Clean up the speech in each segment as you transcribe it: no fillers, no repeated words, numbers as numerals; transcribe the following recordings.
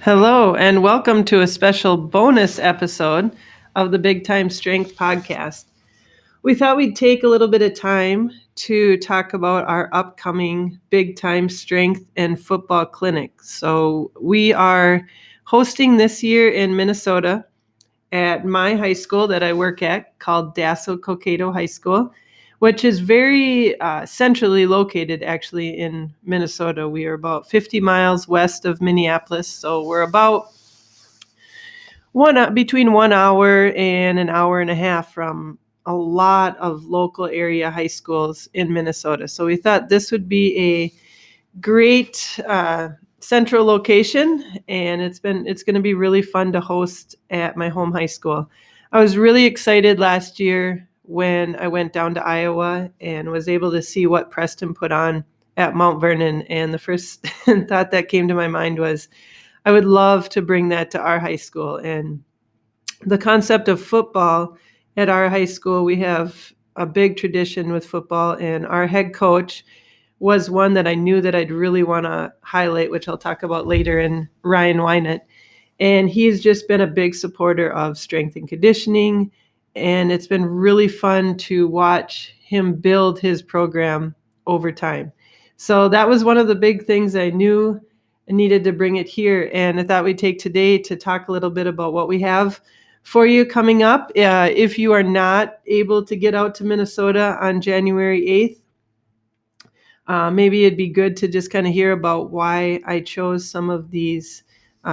Hello, and welcome to a special bonus episode of the Big Time Strength podcast. We thought we'd take a little bit of time to talk about our upcoming Big Time Strength and Football Clinic. So we are hosting this year in Minnesota at my high school that I work at, called Dassel-Cokato High School, which is very centrally located actually in Minnesota. We are about 50 miles west of Minneapolis, so we're about between 1 hour and an hour and a half from a lot of local area high schools in Minnesota. So we thought this would be a great central location, and it's going to be really fun to host at my home high school. I was really excited last year when I went down to Iowa and was able to see what Preston put on at Mount Vernon. And the first thought that came to my mind was, I would love to bring that to our high school. And the concept of football at our high school, we have a big tradition with football, and our head coach was one that I knew that I'd really want to highlight, which I'll talk about later, in Wynette. And he's just been a big supporter of strength and conditioning. And it's been really fun to watch him build his program over time. So that was one of the big things I knew I needed to bring it here. And I thought we'd take today to talk a little bit about what we have for you coming up. If you are not able to get out to Minnesota on January 8th, maybe it'd be good to just kind of hear about why I chose some of these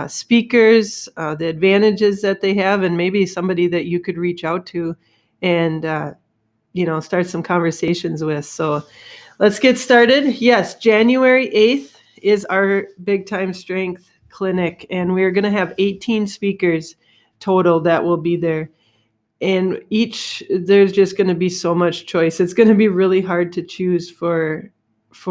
speakers, the advantages that they have, and maybe somebody that you could reach out to and, start some conversations with. So let's get started. Yes, January 8th is our Big Time Strength Clinic, and we're going to have 18 speakers total that will be there. And there's just going to be so much choice. It's going to be really hard to choose for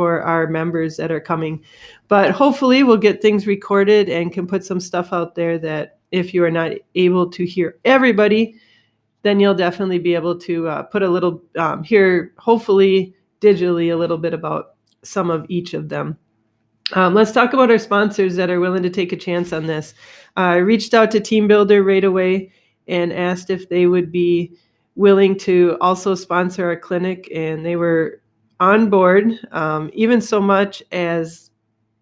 our members that are coming. But hopefully we'll get things recorded and can put some stuff out there that if you are not able to hear everybody, then you'll definitely be able to put a little, hear hopefully digitally a little bit about some of each of them. Let's talk about our sponsors that are willing to take a chance on this. I reached out to Teambuildr right away and asked if they would be willing to also sponsor our clinic, and they were on board, even so much as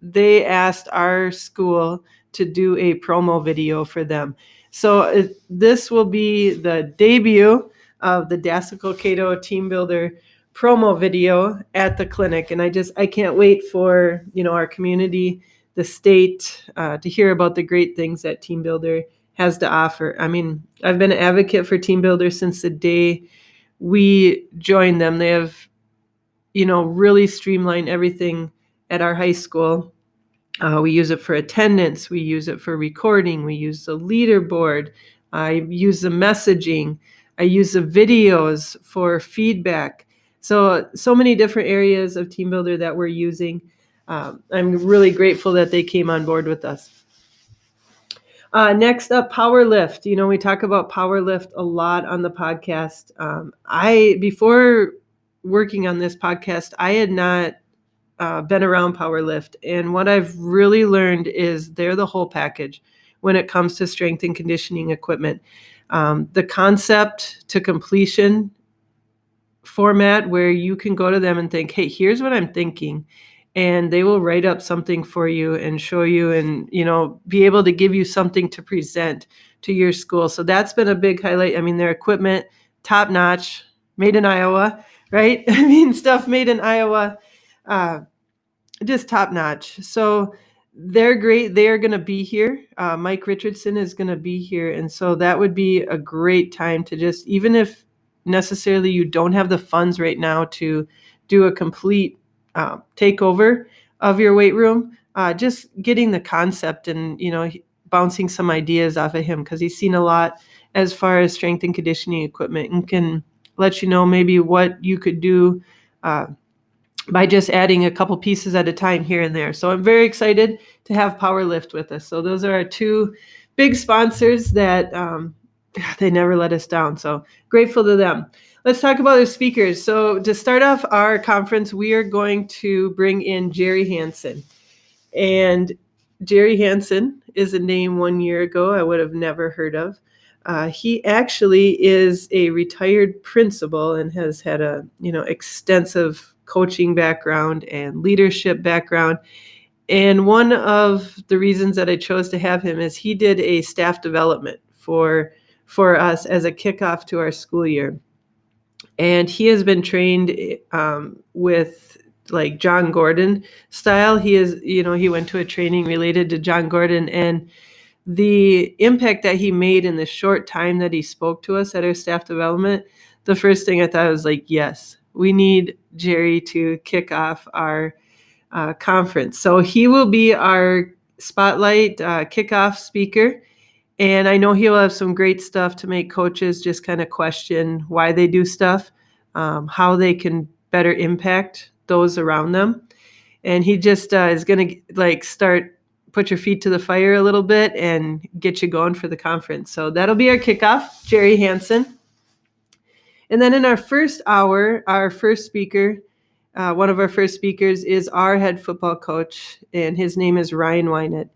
they asked our school to do a promo video for them. So this will be the debut of the Dassel-Cokato Teambuildr promo video at the clinic. And I can't wait for, our community, the state, to hear about the great things that Teambuildr has to offer. I mean, I've been an advocate for Teambuildr since the day we joined them. They have, really streamlined everything at our high school. We use it for attendance. We use it for recording. We use the leaderboard. I use the messaging. I use the videos for feedback. So many different areas of Teambuildr that we're using. I'm really grateful that they came on board with us. Next up, power lift. We talk about power lift a lot on the podcast. Before working on this podcast, I had not been around power lift. And what I've really learned is they're the whole package when it comes to strength and conditioning equipment. The concept to completion format where you can go to them and think, hey, here's what I'm thinking. And they will write up something for you and show you and, be able to give you something to present to your school. So that's been a big highlight. I mean, their equipment, top notch, made in Iowa, right? I mean, stuff made in Iowa, just top notch. So they're great. They are going to be here. Mike Richardson is going to be here. And so that would be a great time to just, even if necessarily you don't have the funds right now to do a complete takeover of your weight room, just getting the concept and, bouncing some ideas off of him, because he's seen a lot as far as strength and conditioning equipment and can let you know maybe what you could do by just adding a couple pieces at a time here and there. So I'm very excited to have Power Lift with us. So those are our two big sponsors that they never let us down. So grateful to them. Let's talk about our speakers. So to start off our conference, we are going to bring in Jerry Hanson. And Jerry Hanson is a name 1 year ago I would have never heard of. He actually is a retired principal and has had a extensive coaching background and leadership background. And one of the reasons that I chose to have him is he did a staff development for us as a kickoff to our school year. And he has been trained with like John Gordon style. He went to a training related to John Gordon, and the impact that he made in the short time that he spoke to us at our staff development, the first thing I thought was like, yes, we need Jerry to kick off our conference. So he will be our spotlight kickoff speaker. And I know he'll have some great stuff to make coaches just kind of question why they do stuff, how they can better impact those around them. And he just is going to put your feet to the fire a little bit and get you going for the conference. So that'll be our kickoff, Jerry Hanson. And then in our first hour, our first speaker, one of our first speakers is our head football coach, and his name is Ryan Wynette.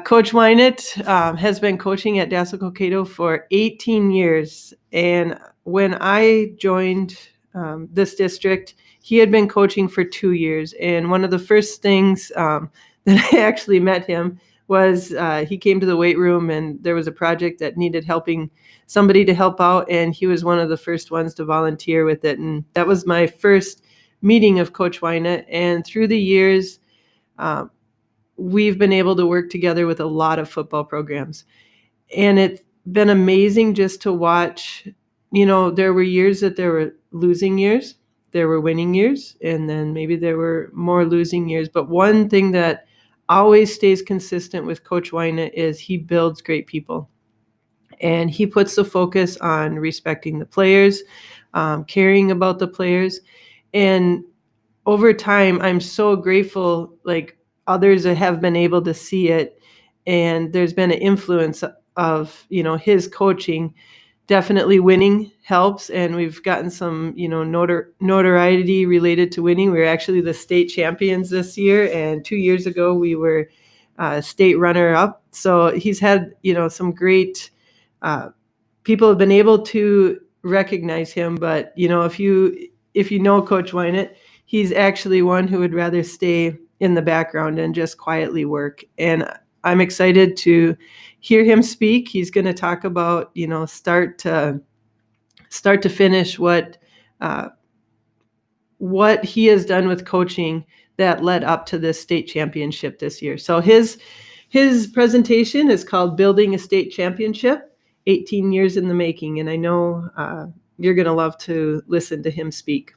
Coach Wynette has been coaching at Dassel-Cokato for 18 years. And when I joined this district, he had been coaching for 2 years. And one of the first things that I actually met him was he came to the weight room and there was a project that needed somebody to help out. And he was one of the first ones to volunteer with it. And that was my first meeting of Coach Wynette. And through the years, we've been able to work together with a lot of football programs. And it's been amazing just to watch. There were years that there were losing years, there were winning years, and then maybe there were more losing years. But one thing that always stays consistent with Coach Wynette is he builds great people. And he puts the focus on respecting the players, caring about the players. And over time, I'm so grateful, like others have been able to see it. And there's been an influence of, his coaching. Definitely winning helps. And we've gotten some, notoriety related to winning. We were actually the state champions this year. And 2 years ago, we were state runner up. So he's had, some great people have been able to recognize him. But, if you know Coach Wynette, he's actually one who would rather stay in the background and just quietly work. And I'm excited to hear him speak. He's going to talk about, start to finish what he has done with coaching that led up to this state championship this year. So his presentation is called Building a State Championship, 18 years in the making. And I know you're going to love to listen to him speak.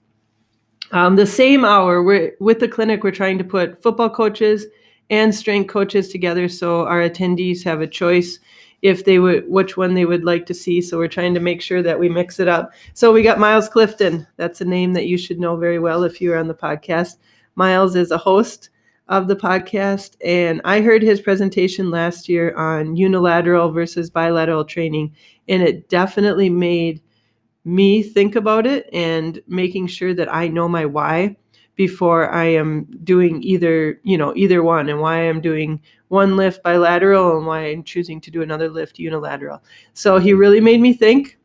The same hour, with the clinic, we're trying to put football coaches and strength coaches together, so our attendees have a choice which one they would like to see. So we're trying to make sure that we mix it up. So we got Miles Clifton. That's a name that you should know very well if you're on the podcast. Miles is a host of the podcast, and I heard his presentation last year on unilateral versus bilateral training, and it definitely made me think about it and making sure that I know my why before I am doing either one, and why I'm doing one lift bilateral and why I'm choosing to do another lift unilateral. So he really made me think.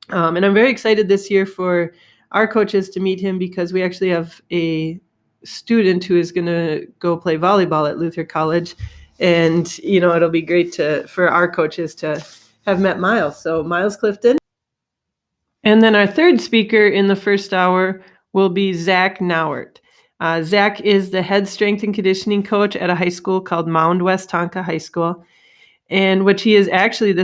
And I'm very excited this year for our coaches to meet him, because we actually have a student who is going to go play volleyball at Luther College. And, it'll be great for our coaches to have met Miles. So Miles Clifton. And then our third speaker in the first hour will be Zack Nauert. Zack is the head strength and conditioning coach at a high school called Mound, Westonka High School. And this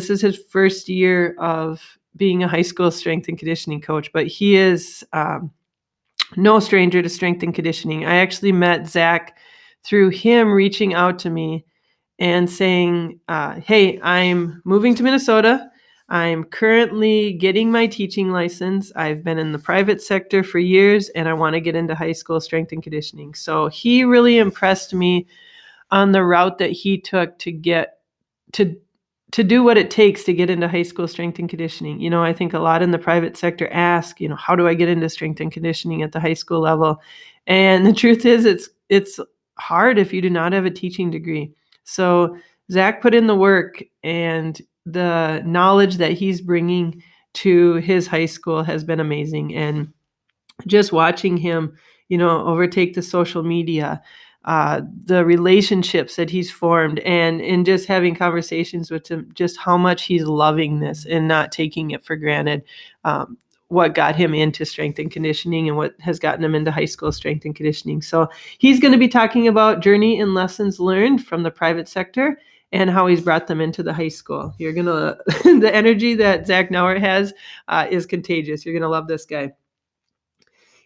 is his first year of being a high school strength and conditioning coach, but he is no stranger to strength and conditioning. I actually met Zack through him reaching out to me and saying, hey, I'm moving to Minnesota. I'm currently getting my teaching license. I've been in the private sector for years, and I want to get into high school strength and conditioning. So he really impressed me on the route that he took to get to do what it takes to get into high school strength and conditioning. I think a lot in the private sector ask, how do I get into strength and conditioning at the high school level? And the truth is it's hard if you do not have a teaching degree. So Zack put in the work, and the knowledge that he's bringing to his high school has been amazing. And just watching him, overtake the social media, the relationships that he's formed, and just having conversations with him, just how much he's loving this and not taking it for granted. What got him into strength and conditioning and what has gotten him into high school strength and conditioning. So he's going to be talking about journey and lessons learned from the private sector and how he's brought them into the high school. You're going to, the energy that Zack Nauert has is contagious. You're going to love this guy.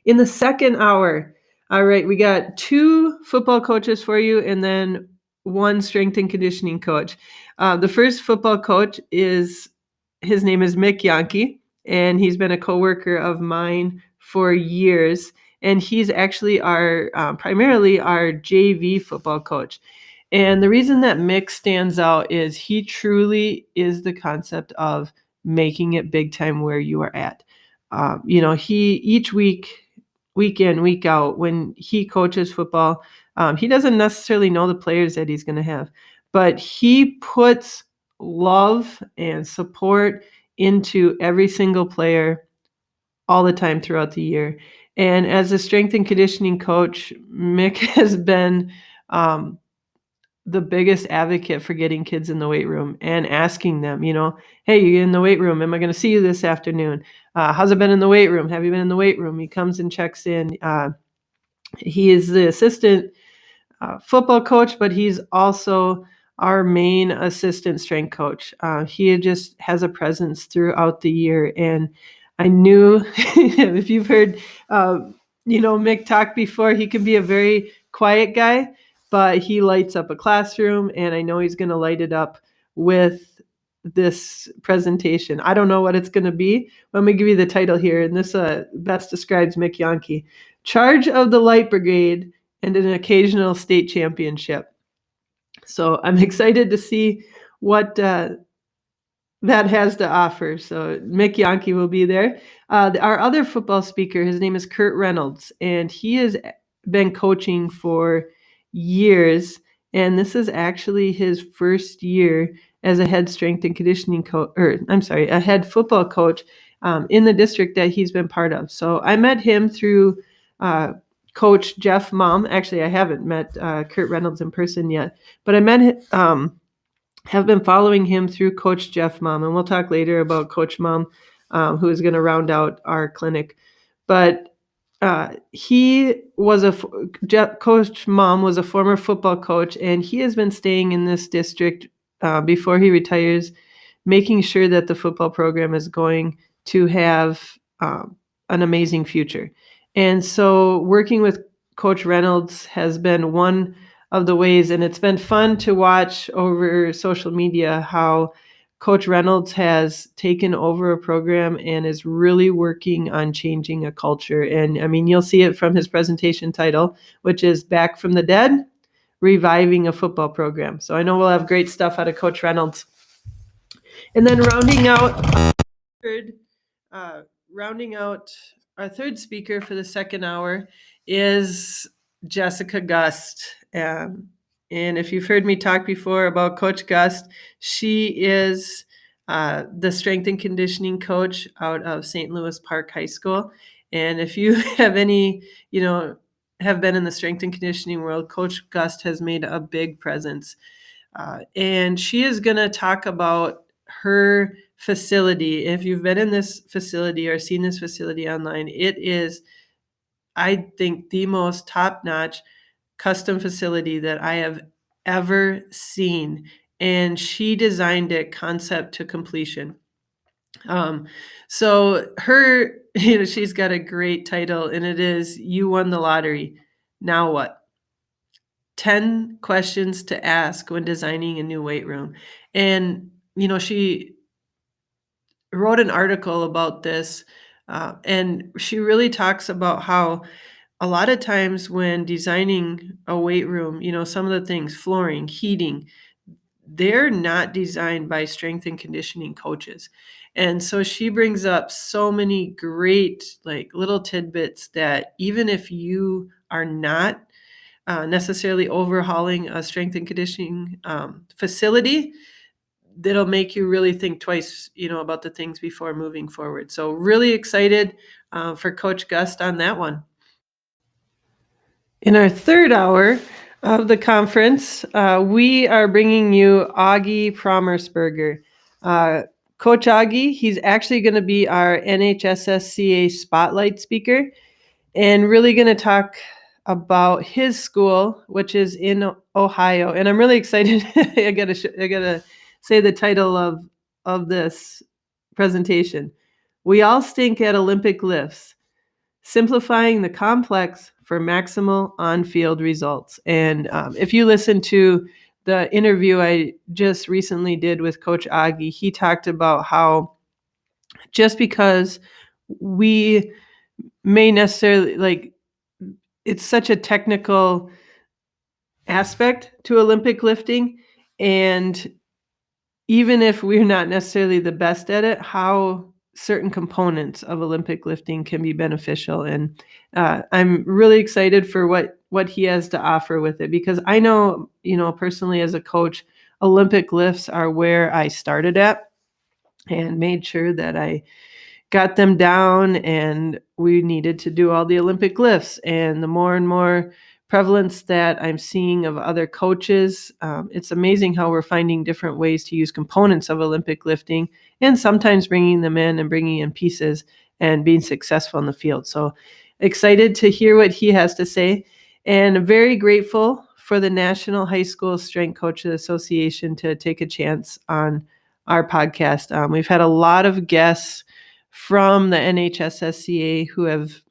In the second hour, all right, we got 2 football coaches for you and then 1 strength and conditioning coach. The first football coach his name is Mick Yanke, and he's been a coworker of mine for years. And he's actually primarily our JV football coach. And the reason that Mick stands out is he truly is the concept of making it big time where you are at. He each week in, week out, when he coaches football, he doesn't necessarily know the players that he's going to have, but he puts love and support into every single player all the time throughout the year. And as a strength and conditioning coach, Mick has been the biggest advocate for getting kids in the weight room and asking them, hey, you in the weight room? Am I going to see you this afternoon? How's it been in the weight room? Have you been in the weight room? He comes and checks in. He is the assistant football coach, but he's also our main assistant strength coach. He just has a presence throughout the year. And I knew if you've heard, Mick talk before, he can be a very quiet guy, but he lights up a classroom, and I know he's going to light it up with this presentation. I don't know what it's going to be. Let me give you the title here, and this best describes Mick Yanke. Charge of the Light Brigade and an occasional state championship. So I'm excited to see what that has to offer. So Mick Yanke will be there. Our other football speaker, his name is Reynolds, and he has been coaching for years. And this is actually his first year as a head strength and conditioning coach, a head football coach in the district that he's been part of. So I met him through Coach Jeff Mom. Actually, I haven't met Reynolds in person yet, but I met have been following him through Coach Jeff Mom, and we'll talk later about Coach Mom, who is going to round out our clinic. But Coach Mom was a former football coach, and he has been staying in this district before he retires, making sure that the football program is going to have an amazing future. And so working with Coach Reynolds has been one of the ways, and it's been fun to watch over social media how Coach Reynolds has taken over a program and is really working on changing a culture. And I mean, you'll see it from his presentation title, which is Back from the Dead, Reviving a Football Program. So I know we'll have great stuff out of Coach Reynolds. And then rounding out our third speaker for the second hour is Jessica Gust. And if you've heard me talk before about Coach Gust, she is the strength and conditioning coach out of St. Louis Park High School. And if you have have been in the strength and conditioning world, Coach Gust has made a big presence. And she is going to talk about her facility. If you've been in this facility or seen this facility online, it is, I think, the most top-notch custom facility that I have ever seen. And she designed it concept to completion. So her, she's got a great title, and it is You Won the Lottery. Now what? 10 questions to ask when designing a new weight room. And, she wrote an article about this, and she really talks about how a lot of times when designing a weight room, some of the things, flooring, heating, they're not designed by strength and conditioning coaches. And so she brings up so many great little tidbits that even if you are not necessarily overhauling a strength and conditioning facility, that'll make you really think twice, about the things before moving forward. So really excited for Coach Gust on that one. In our third hour of the conference, we are bringing you Auggie Promersberger. Coach Auggie, he's actually going to be our NHSSCA spotlight speaker and really going to talk about his school, which is in Ohio. And I'm really excited. I gotta say the title of this presentation. We all stink at Olympic lifts, simplifying the complex for maximal on-field results. And if you listen to the interview I just recently did with Coach Auggie, he talked about how just because we may necessarily it's such a technical aspect to Olympic lifting, and even if we're not necessarily the best at it, how certain components of Olympic lifting can be beneficial. And I'm really excited for what he has to offer with it, because I know, personally as a coach, Olympic lifts are where I started at and made sure that I got them down, and we needed to do all the Olympic lifts. And the more and more prevalence that I'm seeing of other coaches, it's amazing how we're finding different ways to use components of Olympic lifting, and sometimes bringing them in and bringing in pieces and being successful in the field. So excited to hear what he has to say, and very grateful for the National High School Strength Coaches Association to take a chance on our podcast. We've had a lot of guests from the NHSSCA who have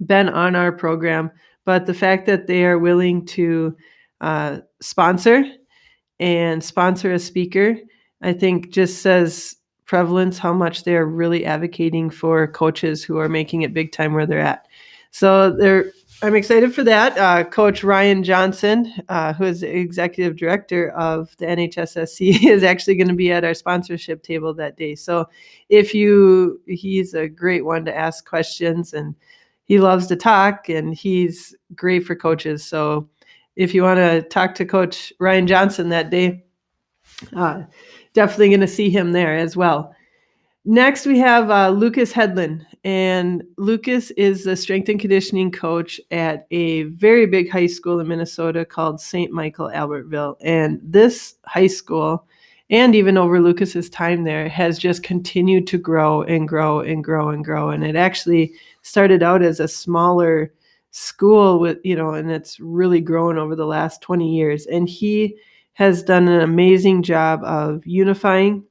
been on our program, but the fact that they are willing to sponsor a speaker, I think just says prevalence how much they're really advocating for coaches who are making it big time where they're at. So I'm excited for that. Coach Ryan Johnson, who is the executive director of the NHSSC, is actually going to be at our sponsorship table that day. So he's a great one to ask questions, and he loves to talk, and he's great for coaches. So if you want to talk to Coach Ryan Johnson that day, definitely going to see him there as well. Next, we have Lucas Headland, and Lucas is the strength and conditioning coach at a very big high school in Minnesota called St. Michael-Albertville. And this high school, and even over Lucas's time there, has just continued to grow and grow and grow and grow. And it actually started out as a smaller school with, and it's really grown over the last 20 years. And he has done an amazing job of unifying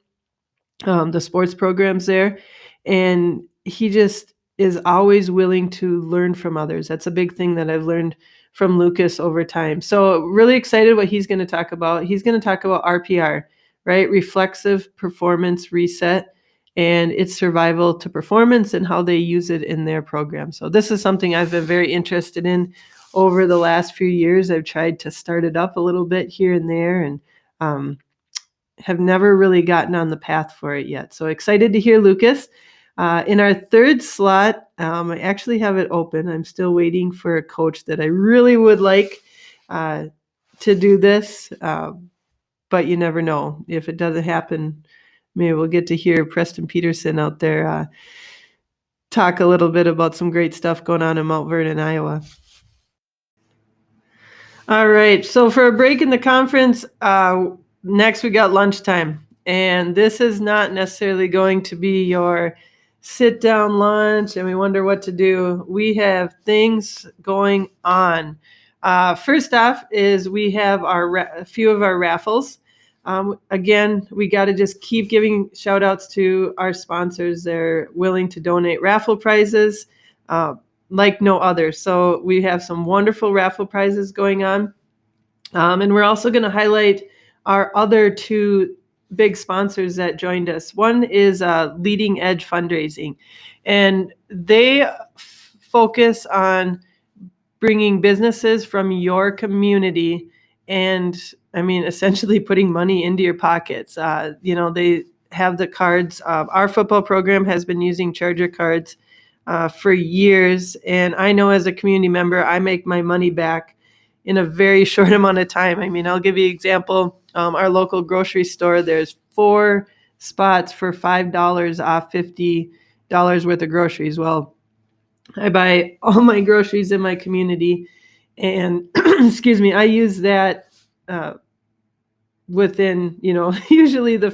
the sports programs there. And he just is always willing to learn from others. That's a big thing that I've learned from Lucas over time. So really excited what he's going to talk about. He's going to talk about RPR, right? Reflexive performance reset, and its survival to performance and how they use it in their program. So this is something I've been very interested in over the last few years. I've tried to start it up a little bit here and there, and have never really gotten on the path for it yet. So excited to hear Lucas. In our third slot, I actually have it open. I'm still waiting for a coach that I really would like to do this, but you never know. If it doesn't happen, maybe we'll get to hear Preston Peterson out there talk a little bit about some great stuff going on in Mount Vernon, Iowa. All right, so for a break in the conference, next we got lunchtime, and this is not necessarily going to be your sit-down lunch and we wonder what to do. We have things going on. First off is we have a few of our raffles. Again, we got to just keep giving shout-outs to our sponsors. They're willing to donate raffle prizes like no other. So we have some wonderful raffle prizes going on. And we're also going to highlight our other two big sponsors that joined us. One is Leading Edge Fundraising, and they focus on bringing businesses from your community and, essentially putting money into your pockets. They have the cards. Our football program has been using Charger cards for years, and I know as a community member, I make my money back in a very short amount of time. I mean, I'll give you an example. Our local grocery store, there's 4 spots for $5 off $50 worth of groceries. Well, I buy all my groceries in my community, and excuse me, I use that within, usually the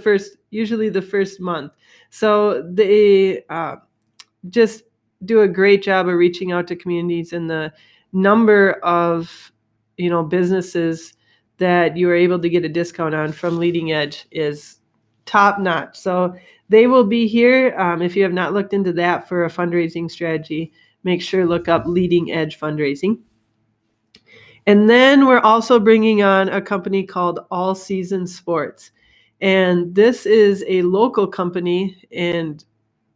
first month. So they just do a great job of reaching out to communities, and the number of businesses that you are able to get a discount on from Leading Edge is top notch. So they will be here. If you have not looked into that for a fundraising strategy, make sure to look up Leading Edge Fundraising. And then we're also bringing on a company called All Season Sports. And this is a local company, and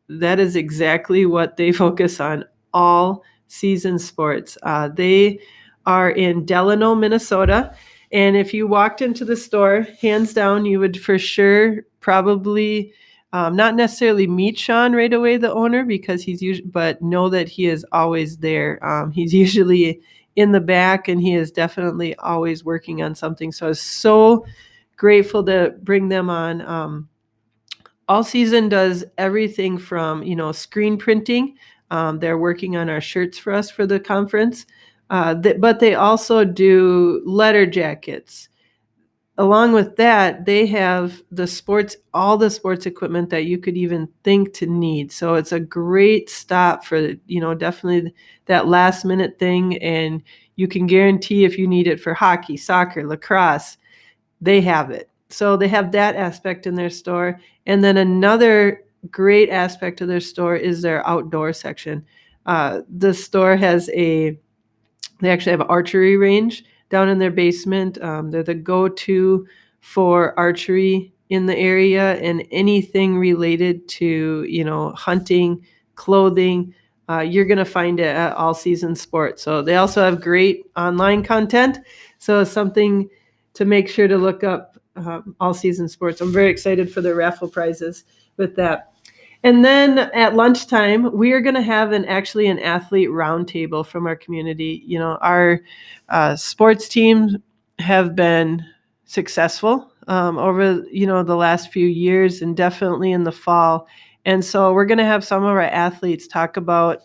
that is exactly what they focus on, all season sports. They are in Delano, Minnesota. And if you walked into the store, hands down, you would for sure probably not necessarily meet Sean right away, the owner, because he's usually, but know that he is always there. He's usually in the back, and he is definitely always working on something. So I was so grateful to bring them on. All Season does everything from, screen printing. They're working on our shirts for us for the conference. But they also do letter jackets. Along with that, they have all the sports equipment that you could even think to need. So it's a great stop for, definitely that last minute thing. And you can guarantee if you need it for hockey, soccer, lacrosse, they have it. So they have that aspect in their store. And then another great aspect of their store is their outdoor section. The store they actually have an archery range down in their basement. They're the go-to for archery in the area, and anything related to, hunting, clothing, you're going to find it at All Season Sports. So they also have great online content. So it's something to make sure to look up, All Season Sports. I'm very excited for the raffle prizes with that. And then at lunchtime, we are going to have an athlete roundtable from our community. Our sports teams have been successful over, the last few years, and definitely in the fall. And so we're going to have some of our athletes talk about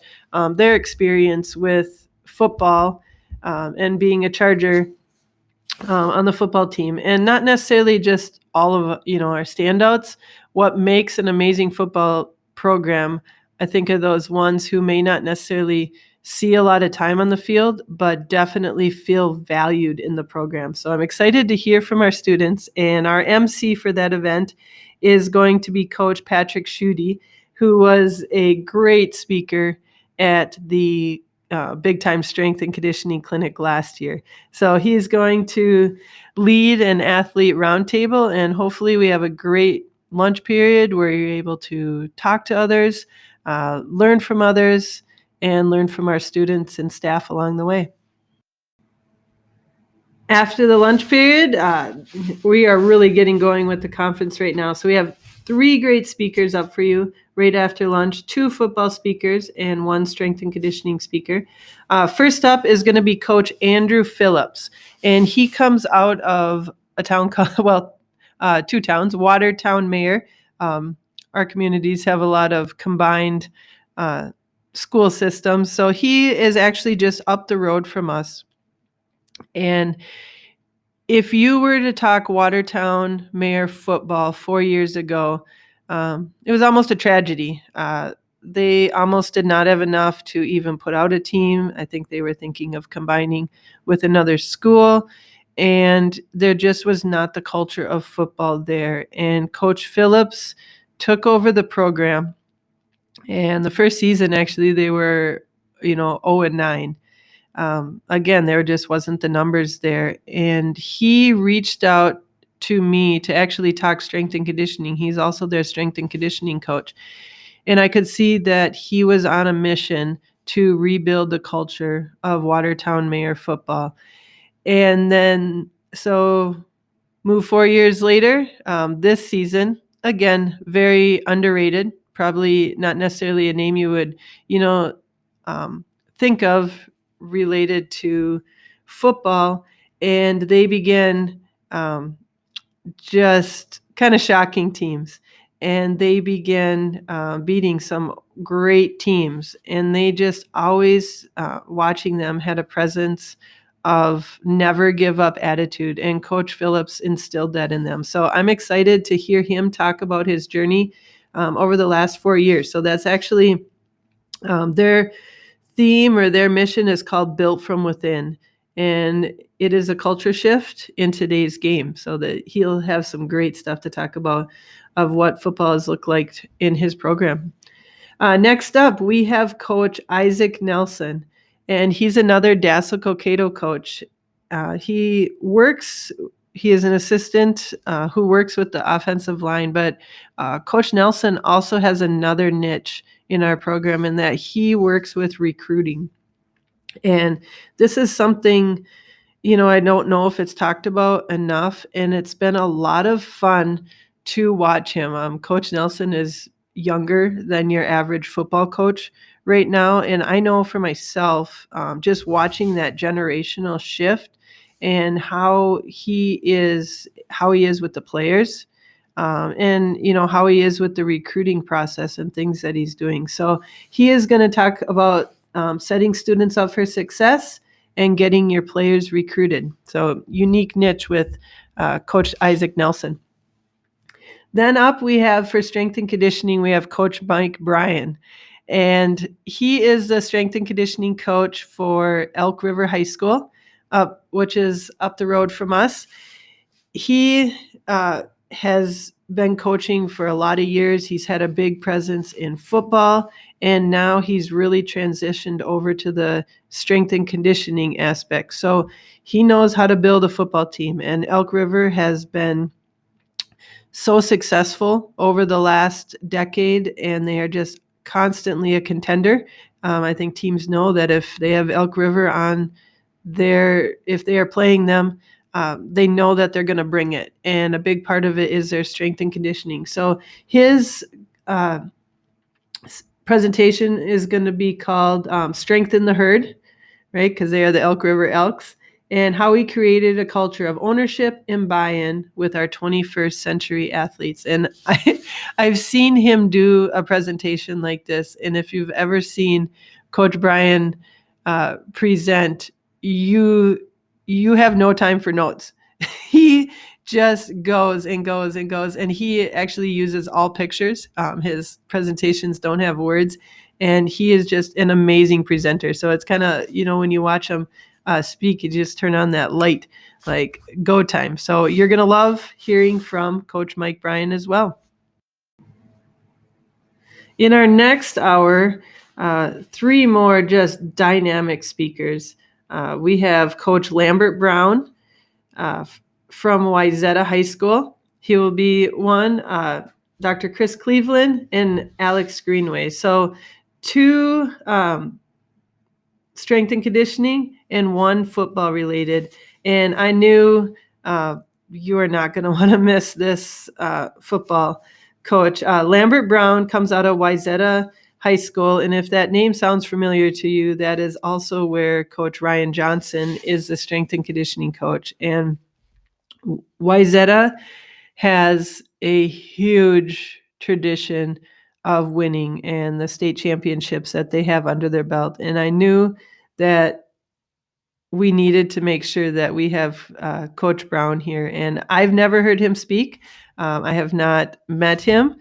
their experience with football and being a Charger on the football team, and not necessarily just all of our standouts. What makes an amazing football program, I think, are those ones who may not necessarily see a lot of time on the field, but definitely feel valued in the program. So I'm excited to hear from our students, and our MC for that event is going to be Coach Patrick Schutte, who was a great speaker at the big time strength and conditioning clinic last year. So he's going to lead an athlete roundtable, and hopefully we have a great lunch period where you're able to talk to others, learn from others, and learn from our students and staff along the way. After the lunch period, we are really getting going with the conference right now. So we have 3 great speakers up for you right after lunch, 2 football speakers and 1 strength and conditioning speaker. First up is going to be Coach Andrew Phillips, and he comes out of a town called, 2 towns, Watertown, Mayor. Our communities have a lot of combined school systems, so he is actually just up the road from us. And if you were to talk Watertown Mayor football 4 years ago, it was almost a tragedy. They almost did not have enough to even put out a team. I think they were thinking of combining with another school, and there just was not the culture of football there. And Coach Phillips took over the program, and the first season, actually, they were, 0-9. Again, there just wasn't the numbers there. And he reached out to me to actually talk strength and conditioning. He's also their strength and conditioning coach. And I could see that he was on a mission to rebuild the culture of Watertown Mayor football. And then, so move 4 years later, this season, again, very underrated, probably not necessarily a name you would, think of related to football, and they began just kind of shocking teams. And they began beating some great teams. And they just always, watching them, had a presence of never give up attitude. And Coach Phillips instilled that in them. So I'm excited to hear him talk about his journey over the last 4 years. So that's actually their theme, or their mission is called Built from Within. And it is a culture shift in today's game, so that he'll have some great stuff to talk about of what football has looked like in his program. Next up, we have Coach Isaac Nelson, and he's another Dassel-Cokato coach. He is an assistant who works with the offensive line, but Coach Nelson also has another niche in our program, in that he works with recruiting. And this is something, I don't know if it's talked about enough, and it's been a lot of fun to watch him. Coach Nelson is younger than your average football coach right now. And I know for myself, just watching that generational shift and how he is with the players, and how he is with the recruiting process and things that he's doing. So he is going to talk about setting students up for success and getting your players recruited. So unique niche with Coach Isaac Nelson. Then up we have, for strength and conditioning, we have Coach Mike Breyen. And he is the strength and conditioning coach for Elk River High School, which is up the road from us. He has been coaching for a lot of years. He's had a big presence in football, and now he's really transitioned over to the strength and conditioning aspect. So he knows how to build a football team, and Elk River has been so successful over the last decade, and they are just constantly a contender. I think teams know that if they have Elk River on if they are playing them, they know that they're going to bring it. And a big part of it is their strength and conditioning. So his presentation is going to be called Strengthen the Herd, right? Because they are the Elk River Elks, and how he created a culture of ownership and buy-in with our 21st century athletes. And I've seen him do a presentation like this. And if you've ever seen Coach Breyen present, you have no time for notes. He just goes and goes and goes. And he actually uses all pictures. His presentations don't have words. And he is just an amazing presenter. So it's kind of, when you watch him speak, you just turn on that light, like go time. So you're going to love hearing from Coach Mike Breyen as well. In our next hour, 3 more just dynamic speakers. We have Coach Lambert Brown from Wayzata High School. He will be one, Dr. Kris Cleveland and Alex Greenway. So 2 strength and conditioning and 1 football related. And I knew you are not going to want to miss this football coach. Lambert Brown comes out of Wayzata High School. And if that name sounds familiar to you, that is also where Coach Ryan Johnson is the strength and conditioning coach. And Wayzata has a huge tradition of winning and the state championships that they have under their belt. And I knew that we needed to make sure that we have Coach Brown here. And I've never heard him speak. I have not met him,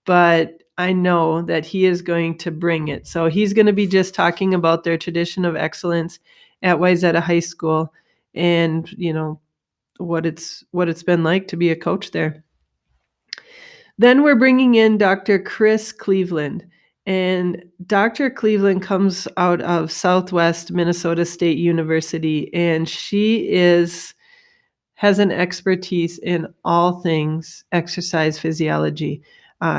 but I know that he is going to bring it. So he's going to be just talking about their tradition of excellence at Wayzata High School, and what it's been like to be a coach there. Then we're bringing in Dr. Kris Cleveland. And Dr. Cleveland comes out of Southwest Minnesota State University, and she has an expertise in all things exercise physiology.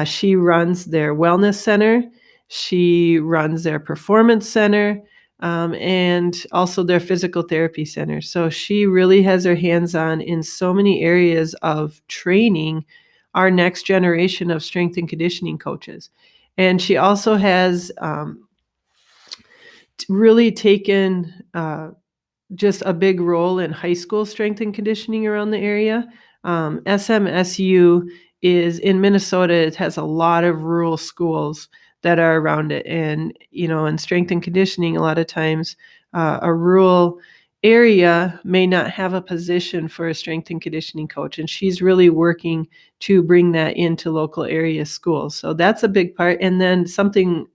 She runs their wellness center. She runs their performance center, and also their physical therapy center. So she really has her hands on in so many areas of training our next generation of strength and conditioning coaches. And she also has really taken just a big role in high school strength and conditioning around the area. SMSU is in Minnesota. It has a lot of rural schools that are around it. And, in strength and conditioning, a lot of times a rural area may not have a position for a strength and conditioning coach. And she's really working to bring that into local area schools. So that's a big part. And then something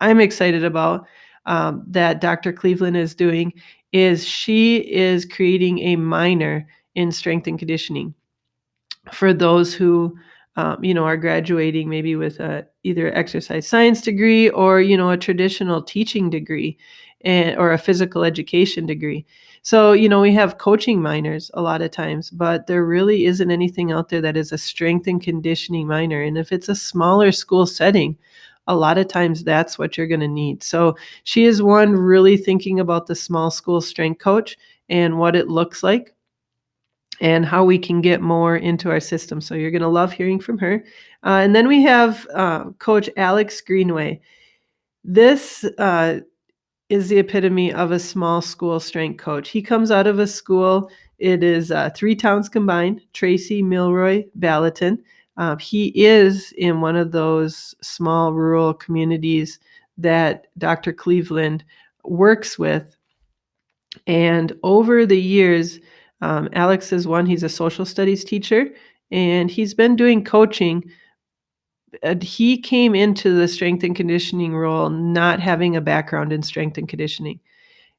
I'm excited about that Dr. Cleveland is doing is she is creating a minor in strength and conditioning for those who are graduating maybe with either exercise science degree or a traditional teaching degree or a physical education degree. So we have coaching minors a lot of times, but there really isn't anything out there that is a strength and conditioning minor. And if it's a smaller school setting, a lot of times that's what you're going to need. So she is one really thinking about the small school strength coach and what it looks like and how we can get more into our system. So you're going to love hearing from her. And then we have Coach Alex Greenway. This is the epitome of a small school strength coach. He comes out of a school, it is 3 towns combined, Tracy-Milroy-Balaton. He is in one of those small rural communities that Dr. Cleveland works with. And over the years, Alex is one, he's a social studies teacher, and he's been doing coaching. He came into the strength and conditioning role not having a background in strength and conditioning.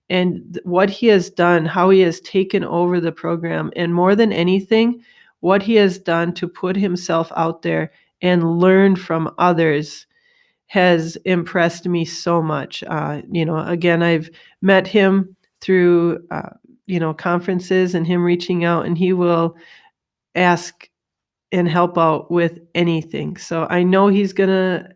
And what he has done, how he has taken over the program, and more than anything, what he has done to put himself out there and learn from others has impressed me so much. Again, I've met him through, conferences and him reaching out, and he will ask and help out with anything. So I know he's going to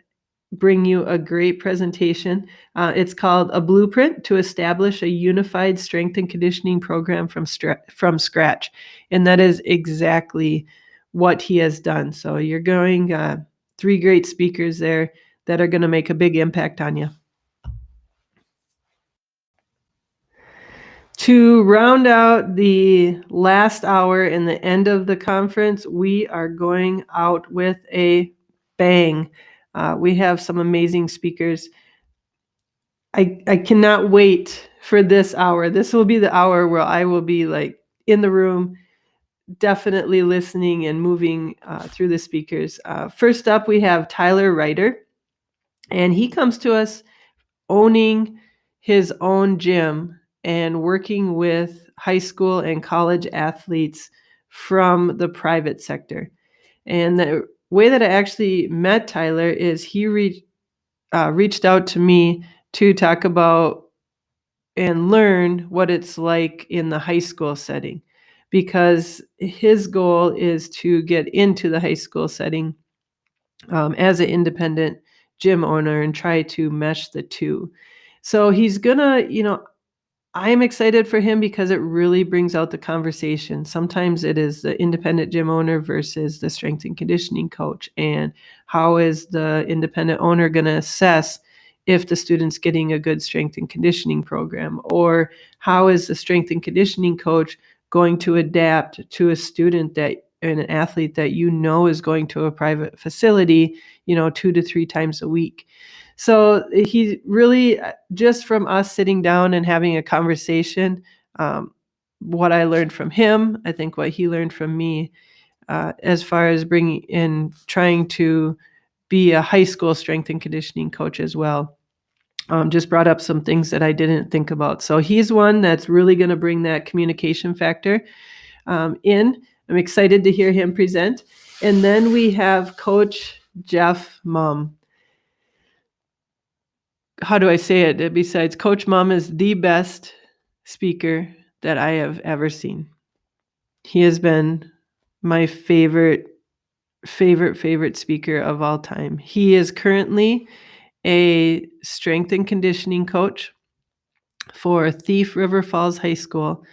bring you a great presentation. It's called A Blueprint to Establish a Unified Strength and Conditioning Program from Scratch. And that is exactly what he has done. So you're going 3 great speakers there that are going to make a big impact on you. To round out the last hour and the end of the conference, we are going out with a bang. We have some amazing speakers. I cannot wait for this hour. This will be the hour where I will be like in the room, definitely listening and moving through the speakers. First up, we have Tyler Reiter, and he comes to us owning his own gym and working with high school and college athletes from the private sector. And the way that I actually met Tyler is he reached out to me to talk about and learn what it's like in the high school setting, because his goal is to get into the high school setting as an independent gym owner and try to mesh the two. So he's gonna, I'm excited for him because it really brings out the conversation. Sometimes it is the independent gym owner versus the strength and conditioning coach. And how is the independent owner going to assess if the student's getting a good strength and conditioning program? Or how is the strength and conditioning coach going to adapt to a student and an athlete that is going to a private facility, 2 to 3 times a week? So he really, just from us sitting down and having a conversation, what I learned from him, I think what he learned from me, as far as bringing in, trying to be a high school strength and conditioning coach as well, just brought up some things that I didn't think about. So he's one that's really going to bring that communication factor in. I'm excited to hear him present. And then we have Coach Jeff Mumm. How do I say it? Besides, Coach Mumm is the best speaker that I have ever seen. He has been my favorite speaker of all time. He is currently a strength and conditioning coach for Thief River Falls High School,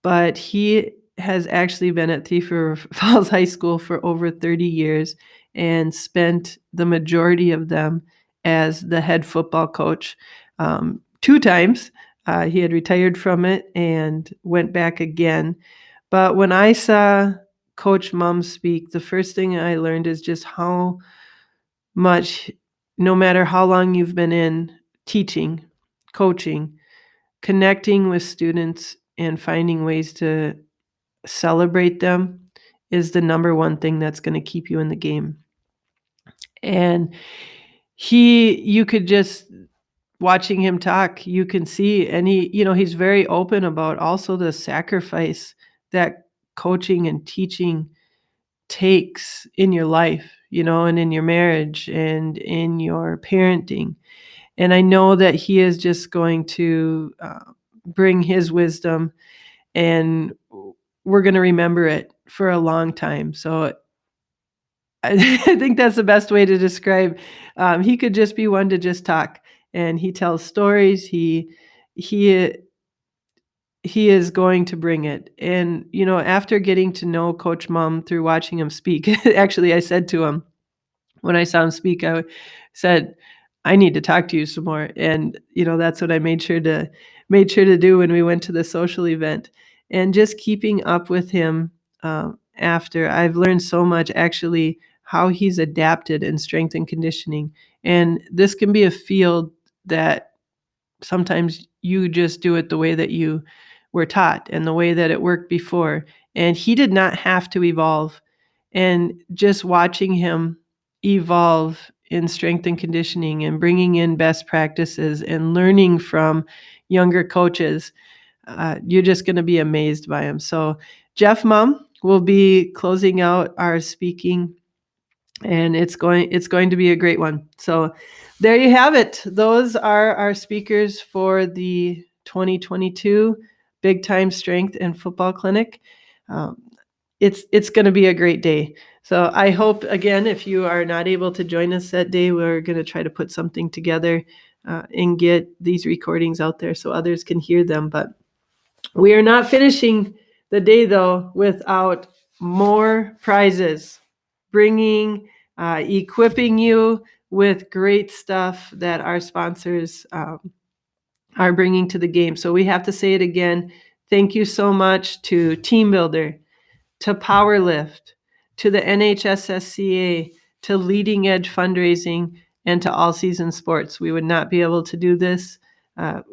but he has actually been at Thief River Falls High School for over 30 years and spent the majority of them as the head football coach 2 times. He had retired from it and went back again. But when I saw Coach Mumm speak, the first thing I learned is just how much, no matter how long you've been in teaching, coaching, connecting with students and finding ways to celebrate them is the number one thing that's going to keep you in the game. And you could just, watching him talk, you can see, and he's very open about also the sacrifice that coaching and teaching takes in your life, and in your marriage and in your parenting. And I know that he is just going to bring his wisdom, and we're going to remember it for a long time. So I think that's the best way to describe. He could just be one to just talk, and he tells stories. He is going to bring it. And after getting to know Coach Mumm through watching him speak, actually, I said to him when I saw him speak, I said, I need to talk to you some more. And that's what I made sure to do when we went to the social event. And just keeping up with him after, I've learned so much, actually, how he's adapted in strength and conditioning. And this can be a field that sometimes you just do it the way that you were taught and the way that it worked before. And he did not have to evolve. And just watching him evolve in strength and conditioning and bringing in best practices and learning from younger coaches, you're just going to be amazed by him. So Jeff Mumm will be closing out our speaking, and it's going to be a great one. So there you have it. Those are our speakers for the 2022 Big Time Strength and Football Clinic. It's going to be a great day. So I hope, again, if you are not able to join us that day, we're going to try to put something together and get these recordings out there so others can hear them. But we are not finishing the day, though, without more prizes, equipping you with great stuff that our sponsors are bringing to the game. So we have to say it again. Thank you so much to Teambuildr, to Powerlift, to the NHSSCA, to Leading Edge Fundraising, and to All Season Sports. We would not be able to do this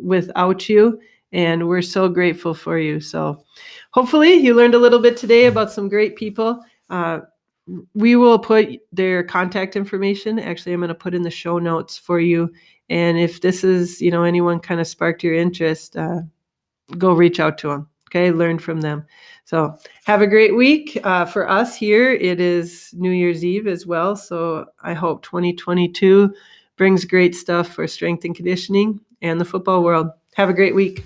without you, and we're so grateful for you. So hopefully you learned a little bit today about some great people. We will put their contact information. Actually, I'm going to put in the show notes for you. And if this is, anyone kind of sparked your interest, go reach out to them. Okay, learn from them. So have a great week. For us here, it is New Year's Eve as well. So I hope 2022 brings great stuff for strength and conditioning and the football world. Have a great week.